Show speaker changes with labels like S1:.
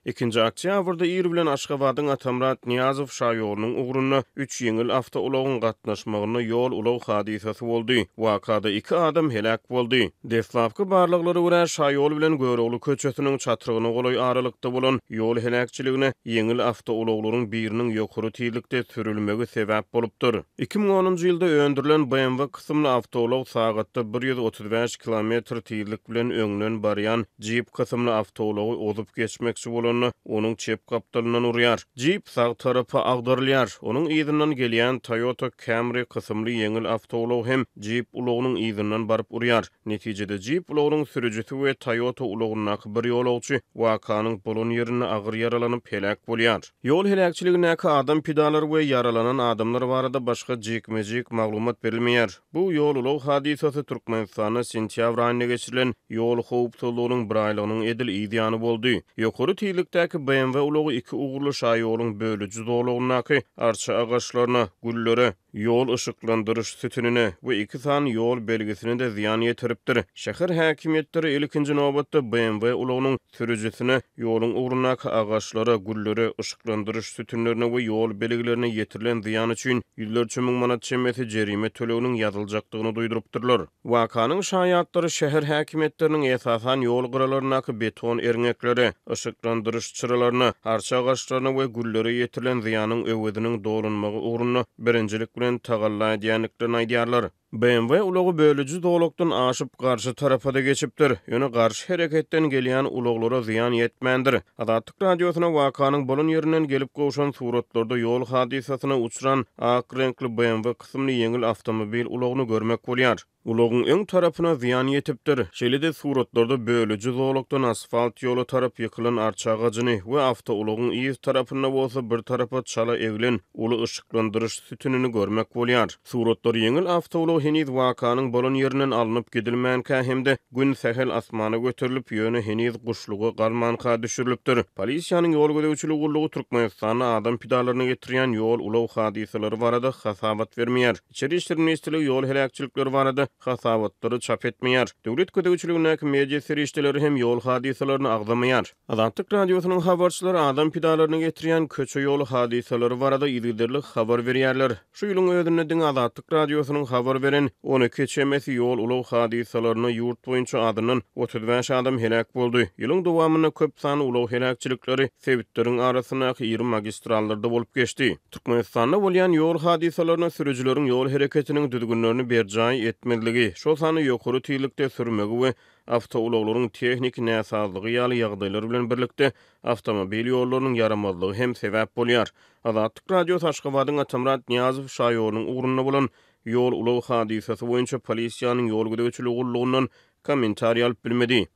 S1: 2 oktýabrda Ir bilen Aşgabatyň Atamrat Niýazow şaýorunyň ugruny 3 ýeňil awtoulogyň gatnaşmagyna ýol ulag hadisesi boldy. Wakada 2 adam helak boldy. Deslapky barlyklary görä şaýol bilen Göregli köçesiniň çatyrygyna golay aralykda bolan ýol helakçylygyna ýeňil awtouloglaryň biriniň ýokary tiýlikde sürülmegi sebäp bolupdyr. 2010-njy ýylda öndürilen BMW kysymly awtoulog sagatda 135 km tiýlik bilen öňden barýan Jeep kysymly awtoulogy ozup geçmekçi bolanyny onuň çep kapdalyndan urýar. Jeep sag tarapy agdarylýar. Onuň ýzynyň gelýän Toyota Camry kysymly ýeňil awtoulog hem Jeep ulogynyň ýzynyň baryp urýar. Netijede Jeep ulogynyň sürüjisi we Toyota ulogynyň bir ýolagçy wakanyň bolan ýerine agyr yaralanyp helak bolýar. Ýol helakçylygyna adam pidalary we yaralanan adamlar barada başga jekmejek maglumat berilmeýär. Bu ýol ulog hadisesi Türkmenistanda sentýabr aýynda geçirilen ýol howpsuzlygynyň bir aýlygynyň edil ýygyny boldy. Ýokary tiýlikdäki BMW ulogy 2 ugurly şaýoluň bölüji dolugynyň arça agaçlaryna, güllere, ýol ışıklandırış sütününe we 2 san ýol belgisine de ziyan ýetiripdir. Şäher häkimetleri ilkinji nobatda BMW ulogynyň sürüjisine ýoluň ugrunaky agaçlara, güllere, ışıklandırış sütünlerine we ýol belgilerine ýetirilen ziyan üçin 100 miň manat çemeti jerime töleginiň ýazyljakdygyny duýdurypdyrlar. Wakanyň şaýatlary şäher häkimetleriniň esasan ýol gyralarynaky beton erňekleri, ışıklandırış çyralaryna, arça agaçlaryna we güllere ýetirilen ziyanyň öwediniň dolunmagy ugrunda birinjilik bilen tagallaýanykdyny aýdýarlar. BMW ulogy bölüji dolukdan aşyp garşy tarafa da geçipdir. Ýöne garşy hereketden gelýän uloglara ziyan ýetmändir. Adatlyk radiosyna wakanyň bolan ýerinden gelip gowşan suratlarda ýol hadisasyna uçuran ak renkli BMW kysymly ýeňil awtomobil ulogyny görmek bolýar. Ulogyň öň tarapyna ziyan ýetipdir. Şeýle-de suratlarda bölüji dolukdan asfalt ýola tarap ýykylan arça agaçyny we awtoulogyň ýyz tarapyna bolsa bir tarapa çala egilen uly ışıklandırış sütünini görmek bolýar. Suratlar ýeňil awtoulog heniz wakanyň bolan ýerinden alınıp gidilmänkä hemde gün sähel asmana göterilip ýöne heniz guşlugy garmanka düşürilipdir. Polisiýanyň ýol gödäwçiligi gullugy Türkmenistana adam pidalaryna getirýän ýol ulag hadiseleri barada hasabat bermeýär. İçeri işler ministrligi ýol helakçylykları barada hasabatları çap etmeýär. Döwlet gödäwçiliginiň media serişdeleri hem ýol hadiselerini agdamaýar. Adatlyk radiosynyň habarçylary adam pidalaryna getirýän köçe ýol hadiseleri barada ýygyderlik habar berýärler. Şu ýylyň özünde diň Adatlyk radiosynyň habar beren 12 çemesi ýol ulag hadiselerini ýurt boýunça adynyň 35 adam helak boldy. Ýylyň dowamyna köp sany ulag helakçylyklary sebitleriň arasyndaky 20 magistrallarda bolup geçdi. Türkmenistanda bolýan ýol hadiselerini sürüjileriň ýol hereketiniň düzgünlerini berjaý etmediligi, şol sany ýokary tiýlikde sürmegi we awtouloglaryň tehnik näsazlygy ýaly ýagdaýlary bilen birlikde awtomobil ýollarynyň yaramazlygy hem sebäp bolýar. Adatlyk radio Aşgabatyň Atamrat Niýazow şaýorunyň ugruny bolan ýol ulag hadisesi boýunça polisiýanyň ýol gödäwçiligi gullugundan kommentariýa alyp bilmedi.